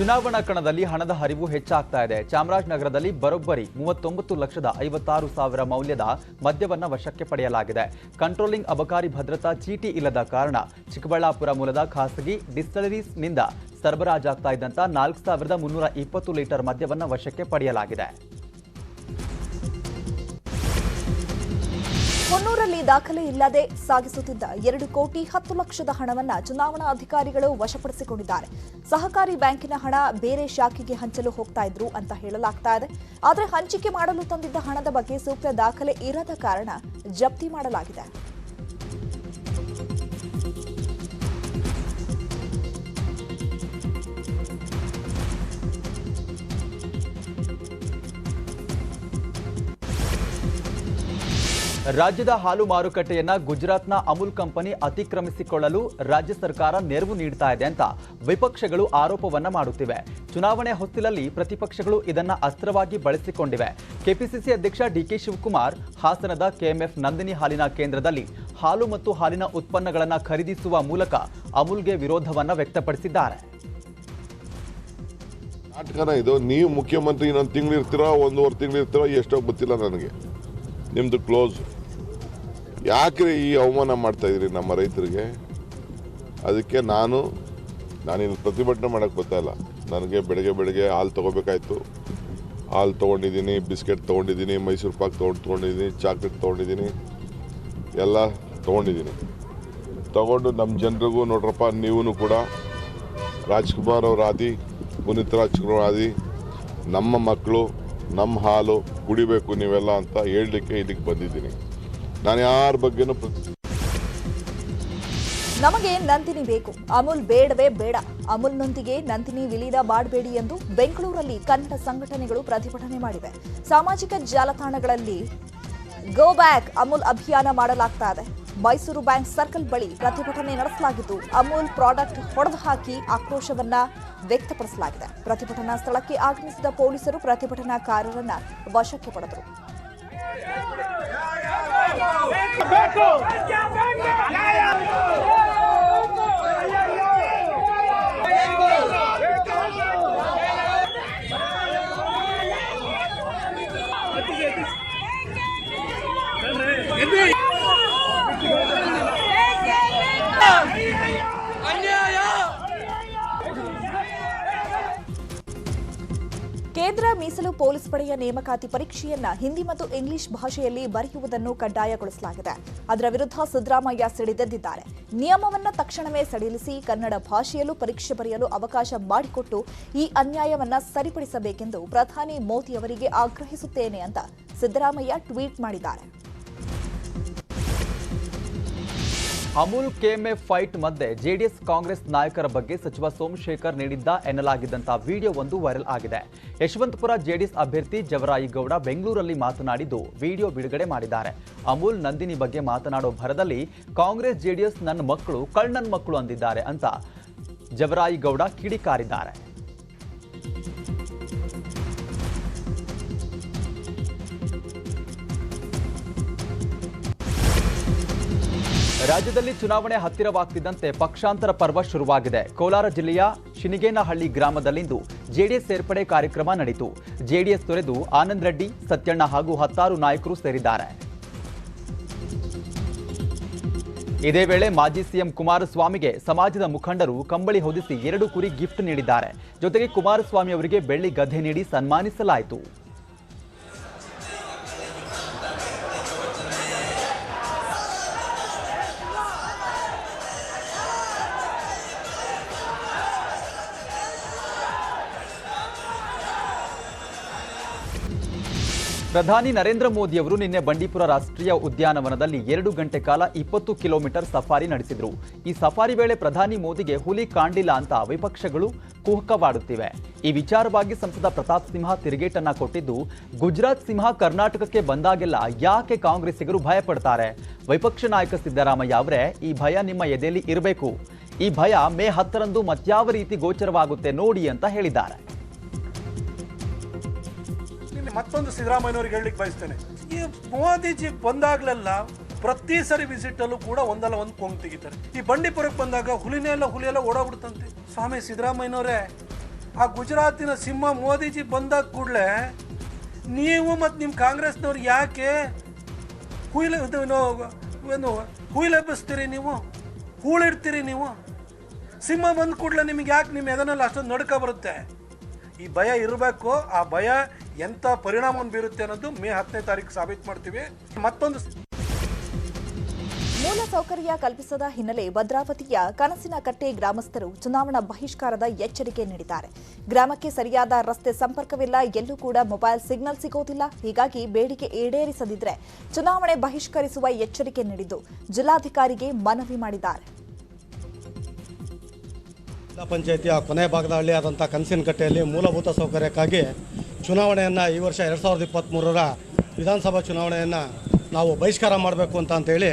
ಚುನಾವಣಾ ಕಣದಲ್ಲಿ ಹಣದ ಹರಿವು ಹೆಚ್ಚಾಗ್ತಾ ಇದೆ. ಚಾಮರಾಜನಗರದಲ್ಲಿ ಬರೋಬ್ಬರಿ 39,56,000 ಮೌಲ್ಯದ ಮದ್ಯವನ್ನ ವಶಕ್ಕೆ ಪಡೆಯಲಾಗಿದೆ. ಕಂಟ್ರೋಲಿಂಗ್ ಅಬಕಾರಿ ಭದ್ರತಾ ಚೀಟಿ ಇಲ್ಲದ ಕಾರಣ ಚಿಕ್ಕಬಳ್ಳಾಪುರ ಮೂಲದ ಖಾಸಗಿ ಡಿಸ್ಟಿಲರೀಸ್ನಿಂದ ಸರಬರಾಜಾಗ್ತಾ ಇದ್ದಂತ 4,320 ಲೀಟರ್ ಮದ್ಯವನ್ನ ವಶಕ್ಕೆ ಪಡೆಯಲಾಗಿದೆ. ಹೊನ್ನೂರಲ್ಲಿ ದಾಖಲೆ ಇಲ್ಲದೆ ಸಾಗಿಸುತ್ತಿದ್ದ 2 ಕೋಟಿ 10 ಲಕ್ಷದ ಹಣವನ್ನು ಚುನಾವಣಾ ಅಧಿಕಾರಿಗಳು ವಶಪಡಿಸಿಕೊಂಡಿದ್ದಾರೆ. ಸಹಕಾರಿ ಬ್ಯಾಂಕಿನ ಹಣ ಬೇರೆ ಶಾಖೆಗೆ ಹಂಚಲು ಹೋಗ್ತಾ ಇದ್ರು ಅಂತ ಹೇಳಲಾಗ್ತಾ ಇದೆ. ಆದರೆ ಹಂಚಿಕೆ ಮಾಡಲು ತಂದಿದ್ದ ಹಣದ ಬಗ್ಗೆ ಸೂಕ್ತ ದಾಖಲೆ ಇರದ ಕಾರಣ ಜಪ್ತಿ ಮಾಡಲಾಗಿದೆ. ರಾಜ್ಯದ ಹಾಲು ಮಾರುಕಟ್ಟೆಯನ್ನ ಗುಜರಾತ್ನ ಅಮೂಲ್ ಕಂಪನಿ ಅತಿಕ್ರಮಿಸಿಕೊಳ್ಳಲು ರಾಜ್ಯ ಸರ್ಕಾರ ನೆರವು ನೀಡ್ತಾ ಇದೆ ಅಂತ ವಿಪಕ್ಷಗಳು ಆರೋಪವನ್ನ ಮಾಡುತ್ತಿವೆ. ಚುನಾವಣೆ ಹೊಸ್ತಿಲಲ್ಲಿ ಪ್ರತಿಪಕ್ಷಗಳು ಇದನ್ನ ಅಸ್ತ್ರವಾಗಿ ಬಳಸಿಕೊಂಡಿವೆ. ಕೆಪಿಸಿಸಿ ಅಧ್ಯಕ್ಷ ಡಿಕೆ ಶಿವಕುಮಾರ್ ಹಾಸನದ ಕೆಎಂಎಫ್ ನಂದಿನಿ ಹಾಲಿನ ಕೇಂದ್ರದಲ್ಲಿ ಹಾಲು ಮತ್ತು ಹಾಲಿನ ಉತ್ಪನ್ನಗಳನ್ನು ಖರೀದಿಸುವ ಮೂಲಕ ಅಮೂಲ್ಗೆ ವಿರೋಧವನ್ನ ವ್ಯಕ್ತಪಡಿಸಿದ್ದಾರೆ. ನಾಟಕನ ಇದು. ನೀವು ಮುಖ್ಯಮಂತ್ರಿ ಇನ್ನೊಂದು ತಿಂಗಳಿರ್ತೀರೋ 1.5 ತಿಂಗಳಿರ್ತೀರೋ ಎಷ್ಟೋ ಗೊತ್ತಿಲ್ಲ ನನಗೆ. ನಿಮ್ಮದು ಕ್ಲೋಸ್. ಯಾಕೆ ಈ ಅವಮಾನ ಮಾಡ್ತಾ ಇದ್ದೀರಿ ನಮ್ಮ ರೈತರಿಗೆ? ಅದಕ್ಕೆ ನಾನಿನ್ನು ಪ್ರತಿಭಟನೆ ಮಾಡೋಕ್ಕೆ ಗೊತ್ತಾಯಿಲ್ಲ. ನನಗೆ ಬೆಳಗ್ಗೆ ಹಾಲು ತೊಗೋಬೇಕಾಯ್ತು. ಹಾಲು ತೊಗೊಂಡಿದ್ದೀನಿ, ಬಿಸ್ಕೆಟ್ ತೊಗೊಂಡಿದ್ದೀನಿ, ಮೈಸೂರು ಪಾಕ್ ತೊಗೊಂಡಿದ್ದೀನಿ, ಚಾಕ್ಲೇಟ್ ತೊಗೊಂಡಿದ್ದೀನಿ, ಎಲ್ಲ ತೊಗೊಂಡಿದ್ದೀನಿ. ತೊಗೊಂಡು ನಮ್ಮ ಜನರಿಗೂ ನೋಡ್ರಪ್ಪ, ನೀವು ಕೂಡ ರಾಜ್ಕುಮಾರ್ ಅವ್ರ ಆದಿ, ಪುನೀತ್ ರಾಜ್ಕುಮಾರ್ ಆದಿ, ನಮ್ಮ ಮಕ್ಕಳು ನಮ್ಮ ಹಾಲು ಕುಡಿಬೇಕು ನೀವೆಲ್ಲ ಅಂತ ಹೇಳಲಿಕ್ಕೆ ಇಲ್ಲಿಗೆ ಬಂದಿದ್ದೀನಿ. ನಾನು ಯಾರ ಬಗ್ಗೆನೂ ನಮಗೆ ನಂದಿನಿ ಬೇಕು, ಅಮೂಲ್ ಬೇಡವೇ ಬೇಡ, ಅಮೂಲ್ನೊಂದಿಗೆ ನಂದಿನಿ ವಿಲೀನ ಮಾಡಬೇಡಿ ಎಂದು ಬೆಂಗಳೂರಲ್ಲಿ ಕನ್ನಡ ಸಂಘಟನೆಗಳು ಪ್ರತಿಭಟನೆ ಮಾಡಿವೆ. ಸಾಮಾಜಿಕ ಜಾಲತಾಣಗಳಲ್ಲಿ ಗೋ ಬ್ಯಾಕ್ ಅಮೂಲ್ ಅಭಿಯಾನ ಮಾಡಲಾಗ್ತಾ ಇದೆ. ಮೈಸೂರು ಬ್ಯಾಂಕ್ ಸರ್ಕಲ್ ಬಳಿ ಪ್ರತಿಭಟನೆ ನಡೆಸಲಾಗಿದ್ದು ಅಮೂಲ್ ಪ್ರಾಡಕ್ಟ್ ಹೊಡೆದು ಹಾಕಿ ಆಕ್ರೋಶವನ್ನ ವ್ಯಕ್ತಪಡಿಸಲಾಗಿದೆ. ಪ್ರತಿಭಟನಾ ಸ್ಥಳಕ್ಕೆ ಆಗಮಿಸಿದ ಪೊಲೀಸರು ಪ್ರತಿಭಟನಾಕಾರರನ್ನ ವಶಕ್ಕೆ ಪಡೆದರು. ಕೇಂದ್ರ ಮೀಸಲು ಪೊಲೀಸ್ ಪಡೆಯ ನೇಮಕಾತಿ ಪರೀಕ್ಷೆಯನ್ನ ಹಿಂದಿ ಮತ್ತು ಇಂಗ್ಲಿಷ್ ಭಾಷೆಯಲ್ಲಿ ಬರೆಯುವುದನ್ನು ಕಡ್ಡಾಯಗೊಳಿಸಲಾಗಿದೆ. ಅದರ ವಿರುದ್ಧ ಸಿದ್ದರಾಮಯ್ಯ ಸಿಡಿದೆದ್ದಿದ್ದಾರೆ. ನಿಯಮವನ್ನು ತಕ್ಷಣವೇ ಸಡಿಲಿಸಿ ಕನ್ನಡ ಭಾಷೆಯಲ್ಲೂ ಪರೀಕ್ಷೆ ಬರೆಯಲು ಅವಕಾಶ ಮಾಡಿಕೊಟ್ಟು ಈ ಅನ್ಯಾಯವನ್ನ ಸರಿಪಡಿಸಬೇಕೆಂದು ಪ್ರಧಾನಿ ಮೋದಿ ಅವರಿಗೆ ಆಗ್ರಹಿಸುತ್ತೇನೆ ಅಂತ ಸಿದ್ದರಾಮಯ್ಯ ಟ್ವೀಟ್ ಮಾಡಿದ್ದಾರೆ. ಅಮೂಲ್ ಕೆಎಂಎಫ್ ಫೈಟ್ ಮಧ್ಯೆ ಜೆಡಿಎಸ್ ಕಾಂಗ್ರೆಸ್ ನಾಯಕರ ಬಗ್ಗೆ ಸಚಿವ ಸೋಮಶೇಖರ್ ನೀಡಿದ್ದ ಎನ್ನಲಾಗಿದ್ದಂತಹ ವಿಡಿಯೋ ಒಂದು ವೈರಲ್ ಆಗಿದೆ. ಯಶವಂತಪುರ ಜೆಡಿಎಸ್ ಅಭ್ಯರ್ಥಿ ಜವರಾಯಿಗೌಡ ಬೆಂಗಳೂರಲ್ಲಿ ಮಾತನಾಡಿದ್ದು ವಿಡಿಯೋ ಬಿಡುಗಡೆ ಮಾಡಿದ್ದಾರೆ. ಅಮೂಲ್ ನಂದಿನಿ ಬಗ್ಗೆ ಮಾತನಾಡೋ ಭರದಲ್ಲಿ ಕಾಂಗ್ರೆಸ್ ಜೆಡಿಎಸ್ ನನ್ನ ಮಕ್ಕಳು ಕಳ್ಳನ್ ಮಕ್ಕಳು ಅಂದಿದ್ದಾರೆ ಅಂತ ಜವರಾಯಿಗೌಡ ಕಿಡಿಕಾರಿದ್ದಾರೆ. ರಾಜ್ಯದಲ್ಲಿ ಚುನಾವಣೆ ಹತ್ತಿರವಾಗ್ತಿದ್ದಂತೆ ಪಕ್ಷಾಂತರ ಪರ್ವ ಶುರುವಾಗಿದೆ. ಕೋಲಾರ ಜಿಲ್ಲೆಯ ಶಿನಿಗೇನಹಳ್ಳಿ ಗ್ರಾಮದಲ್ಲಿಂದು ಜೆಡಿಎಸ್ ಸೇರ್ಪಡೆ ಕಾರ್ಯಕ್ರಮ ನಡೆಯಿತು. ಜೆಡಿಎಸ್ ತೊರೆದು ಆನಂದ್ ರೆಡ್ಡಿ, ಸತ್ಯಣ್ಣ ಹಾಗೂ 10 ನಾಯಕರು ಸೇರಿದ್ದಾರೆ. ಇದೇ ವೇಳೆ ಮಾಜಿ ಸಿಎಂ ಕುಮಾರಸ್ವಾಮಿಗೆ ಸಮಾಜದ ಮುಖಂಡರು ಕಂಬಳಿ ಹೊದಿಸಿ 2 ಕುರಿ ಗಿಫ್ಟ್ ನೀಡಿದ್ದಾರೆ. ಜೊತೆಗೆ ಕುಮಾರಸ್ವಾಮಿ ಅವರಿಗೆ ಬೆಳ್ಳಿ ಗಧೆ ನೀಡಿ ಸನ್ಮಾನಿಸಲಾಯಿತು. ಪ್ರಧಾನಿ ನರೇಂದ್ರ ಮೋದಿ ಅವರು ನಿನ್ನೆ ಬಂಡೀಪುರ ರಾಷ್ಟ್ರೀಯ ಉದ್ಯಾನವನದಲ್ಲಿ 2 ಗಂಟೆ ಕಾಲ 20 ಕಿಲೋಮೀಟರ್ ಸಫಾರಿ ನಡೆಸಿದರು. ಈ ಸಫಾರಿ ವೇಳೆ ಪ್ರಧಾನಿ ಮೋದಿಗೆ ಹುಲಿ ಕಾಂಡಿಲ್ಲ ಅಂತ ವಿಪಕ್ಷಗಳು ಕುಹಕವಾಡುತ್ತಿವೆ. ಈ ವಿಚಾರವಾಗಿ ಸಂಸದ ಪ್ರತಾಪ್ ಸಿಂಹ ತಿರುಗೇಟನ್ನ ಕೊಟ್ಟಿದ್ದು, ಗುಜರಾತ್ ಸಿಂಹ ಕರ್ನಾಟಕಕ್ಕೆ ಬಂದಾಗೆಲ್ಲ ಯಾಕೆ ಕಾಂಗ್ರೆಸ್ಸಿಗರು ಭಯ ಪಡ್ತಾರೆ? ವಿಪಕ್ಷ ನಾಯಕ ಸಿದ್ದರಾಮಯ್ಯ ಅವರೇ, ಈ ಭಯ ನಿಮ್ಮ ಎದೆಯಲ್ಲಿ ಇರಬೇಕು. ಈ ಭಯ ಮೇ 10ರಂದು ಮತ್ಯಾವ ರೀತಿ ಗೋಚರವಾಗುತ್ತೆ ನೋಡಿ ಅಂತ ಹೇಳಿದ್ದಾರೆ. ಮತ್ತೊಂದು ಸಿದ್ದರಾಮಯ್ಯನವರಿಗೆ ಹೇಳಲಿಕ್ಕೆ ಬಯಸ್ತೇನೆ, ಈ ಮೋದಿಜಿ ಬಂದಾಗ್ಲೆಲ್ಲ ಪ್ರತಿ ಸರಿ ವಿಸಿಟ್ ಅಲ್ಲೂ ಕೂಡ ಒಂದಲ್ಲ ಒಂದು ಕೊಂಗ್ ತೆಗಿತಾರೆ. ಈ ಬಂಡೀಪುರಕ್ಕೆ ಬಂದಾಗ ಹುಲಿಯೆಲ್ಲ ಓಡಾಡ್ಬಿಡ್ತಂತೆ. ಸ್ವಾಮಿ ಸಿದ್ದರಾಮಯ್ಯನವರೇ, ಆ ಗುಜರಾತಿನ ಸಿಂಹ ಮೋದಿಜಿ ಬಂದಾಗ ಕೂಡಲೇ ನೀವು ಮತ್ತು ನಿಮ್ಮ ಕಾಂಗ್ರೆಸ್ನವ್ರು ಯಾಕೆ ಹುಯಿಲೆಬ್ಬಿಸ್ತೀರಿ, ನೀವು ಹೂಳಿಡ್ತೀರಿ? ನೀವು ಸಿಂಹ ಬಂದ ಕೂಡಲೇ ನಿಮಗೆ ಯಾಕೆ ನಿಮ್ಮ ಎದನಲ್ಲಿ ಅಷ್ಟೊಂದು ನಡುಕ ಬರುತ್ತೆ? ಈ ಭಯ ಇರಬೇಕು. ಆ ಭಯ ಎಂಥ ಪರಿಣಾಮವನ್ನು ಬೀರುತ್ತೆ ಅನ್ನೋದು ಮೇ 10ನೇ ತಾರೀಕು ಸಾಬೀತು ಮಾಡ್ತೀವಿ. ಮತ್ತೊಂದು ಮೂಲ ಸೌಕರ್ಯ ಕಲ್ಪಿಸದ ಹಿನ್ನೆಲೆ ಭದ್ರಾವತಿಯ ಕನಸಿನ ಕಟ್ಟೆ ಗ್ರಾಮಸ್ಥರು ಚುನಾವಣಾ ಬಹಿಷ್ಕಾರದ ಎಚ್ಚರಿಕೆ ನೀಡಿದ್ದಾರೆ. ಗ್ರಾಮಕ್ಕೆ ಸರಿಯಾದ ರಸ್ತೆ ಸಂಪರ್ಕವಿಲ್ಲ, ಎಲ್ಲೂ ಕೂಡ ಮೊಬೈಲ್ ಸಿಗ್ನಲ್ ಸಿಗೋದಿಲ್ಲ. ಹೀಗಾಗಿ ಬೇಡಿಕೆ ಈಡೇರಿಸದಿದ್ರೆ ಚುನಾವಣೆ ಬಹಿಷ್ಕರಿಸುವ ಎಚ್ಚರಿಕೆ ನೀಡಿದ್ದು ಜಿಲ್ಲಾಧಿಕಾರಿಗೆ ಮನವಿ ಮಾಡಿದ್ದಾರೆ. ಜಿಲ್ಲಾ ಪಂಚಾಯಿತಿಯ ಕೊನೆ ಭಾಗದ ಹಳ್ಳಿಯಾದಂಥ ಕನಸಿನ ಕಟ್ಟೆಯಲ್ಲಿ ಮೂಲಭೂತ ಸೌಕರ್ಯಕ್ಕಾಗಿ ಚುನಾವಣೆಯನ್ನು ಈ ವರ್ಷ 2023ರ ವಿಧಾನಸಭಾ ಚುನಾವಣೆಯನ್ನು ನಾವು ಬಹಿಷ್ಕಾರ ಮಾಡಬೇಕು ಅಂತ ಹೇಳಿ